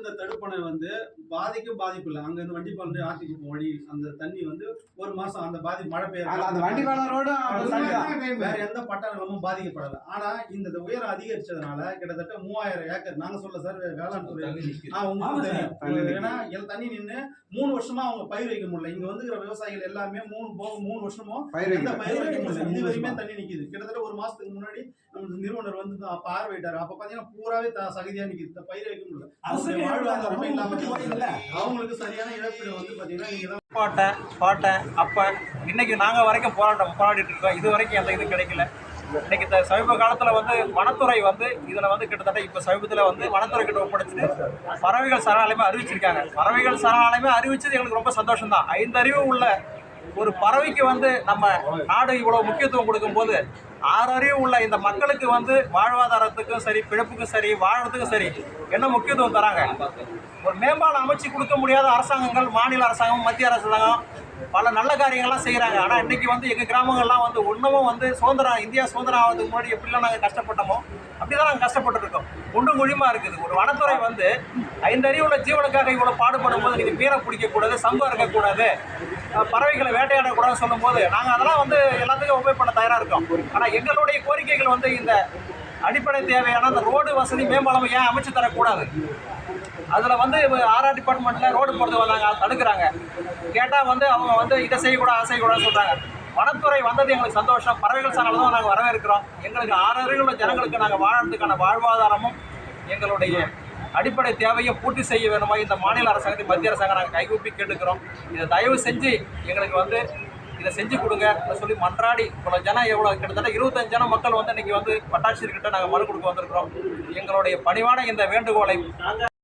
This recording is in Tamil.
இந்த தடுப்பணை வந்து பாதிப்பு இல்லை. அங்க இருந்து வண்டிப்பாலம் ஆர்டிக்கு வழி அந்த தண்ணி வந்து ஒரு மாசம் அந்த மழை பெய்யும் வேற எந்த பட்டா நிலமும் பாதிக்கப்படலை. ஆனா இந்த உயரம் அதிகரிச்சதுனால கிட்டத்தட்ட 3000 ஏக்கர் நாங்க சொல்ல சார் வேளாண் துறை உங்களுக்கு தெரியும். ஏன்னா தண்ணி நின்று 3 வருஷமா அவங்க பயிர் வைக்க முடியல. இங்க வந்து விவசாயிகள் எல்லாமே 3 வருஷமும் எந்த பயிர் வைக்க முடியல. இது வரையுமே தண்ணி நிக்குது. கிட்டத்தட்ட ஒரு மாசத்துக்கு முன்னாடி நம்ம நிறுவனர் வந்து பார்வையிட்டாரு. அப்ப பாத்தீங்கன்னா பூராவே சகதியா நிக்குது. பயிர் வைக்க முடியல. வாழ்வாதாரமே இல்லாம அவங்களுக்கு சரியான இழப்பீடு வந்து பாத்தீங்கன்னா நீங்க பாட்டேன் அப்ப இன்னைக்கு நாங்க வரைக்கும் போராடிட்டு இருக்கோம். இது வரைக்கும் எந்த இது கிடைக்கல. இன்னைக்கு சமீப காலத்தில் வந்து வனத்துறை வந்து இதில் வந்து கிட்டத்தட்ட இப்போ சமீபத்தில் வந்து வனத்துறை கிட்ட ஒப்படைச்சிட்டு பறவைகள் சரணாலயமே அறிவிச்சிருக்காங்க. பறவைகள் சரணாலயமே அறிவிச்சது எங்களுக்கு ரொம்ப சந்தோஷம் தான். 5 அறிவு உள்ள ஒரு பறவைக்கு வந்து நம்ம நாடு இவ்வளோ முக்கியத்துவம் கொடுக்கும்போது 6 அறிவு உள்ள இந்த மக்களுக்கு வந்து வாழ்வாதாரத்துக்கும் சரி, பிழைப்புக்கும் சரி, வாழறதுக்கும் சரி என்ன முக்கியத்துவம் தராங்க. ஒரு மேம்பாலம் அமைச்சு கொடுக்க முடியாத அரசாங்கங்கள், மாநில அரசாங்கம், மத்திய அரசாங்கம் பல நல்ல காரியங்கள்லாம் செய்கிறாங்க. ஆனால் இன்றைக்கி வந்து எங்கள் கிராமங்கள்லாம் வந்து இன்னமும் வந்து இந்தியா சுதந்திரம் ஆகிறதுக்கு முன்னாடி எப்படிலாம் நாங்கள் கஷ்டப்பட்டோமோ அப்படி தான் நாங்கள் கஷ்டப்பட்டுருக்கோம். குண்டும் குழியுமாக இருக்குது. ஒரு வனத்துறை வந்து 5 அறிவுள்ள ஜீவனுக்காக இவ்வளோ பாடுபடும் போது நீங்கள் மீனை பிடிக்கக்கூடாது, சம்பம் இருக்கக்கூடாது, பறவைகளை வேட்டையாடக்கூடாதுன்னு சொல்லும்போது நாங்கள் அதெல்லாம் வந்து எல்லாத்துக்கும் உபயோக பண்ண தயாராக இருக்கோம். ஆனால் எங்களுடைய கோரிக்கைகள் வந்து இந்த அடிப்படை தேவையான அந்த ரோடு வசதி மேம்பாலம் ஏன் அமைச்சு தரக்கூடாது. அதில் வந்து ஆர்ஆர் டிபார்ட்மெண்ட்டில் ரோடு போகிறது வந்தாங்க, தடுக்கிறாங்க. கேட்டால் வந்து அவங்க வந்து இதை செய்யக்கூடாது, அதை செய்யக்கூடாதுன்னு சொல்கிறாங்க. வனத்துறை வந்தது எங்களுக்கு சந்தோஷம். பறவைகள் சார்பில் தான் நாங்கள் வரவேற்கிறோம். எங்களுக்கு 6 அறிவுள்ள ஜனங்களுக்கு நாங்கள் வாழறதுக்கான வாழ்வாதாரமும் எங்களுடைய அடிப்படை தேவையை பூர்த்தி செய்ய வேணுமா இந்த மாநில அரசாங்கத்தை, மத்திய அரசாங்கம் நாங்கள் கைகூப்பி கேட்டுக்கிறோம். இதை தயவு செஞ்சு எங்களுக்கு வந்து இதை செஞ்சு கொடுங்க சொல்லி மன்றாடி இவ்வளோ ஜனம் கிட்டத்தட்ட 25 ஜனம் மக்கள் வந்து இன்றைக்கி வந்து வட்டாட்சியர்கிட்ட நாங்கள் மனு கொடுக்க வந்திருக்கிறோம். எங்களுடைய பணிவான இந்த வேண்டுகோளை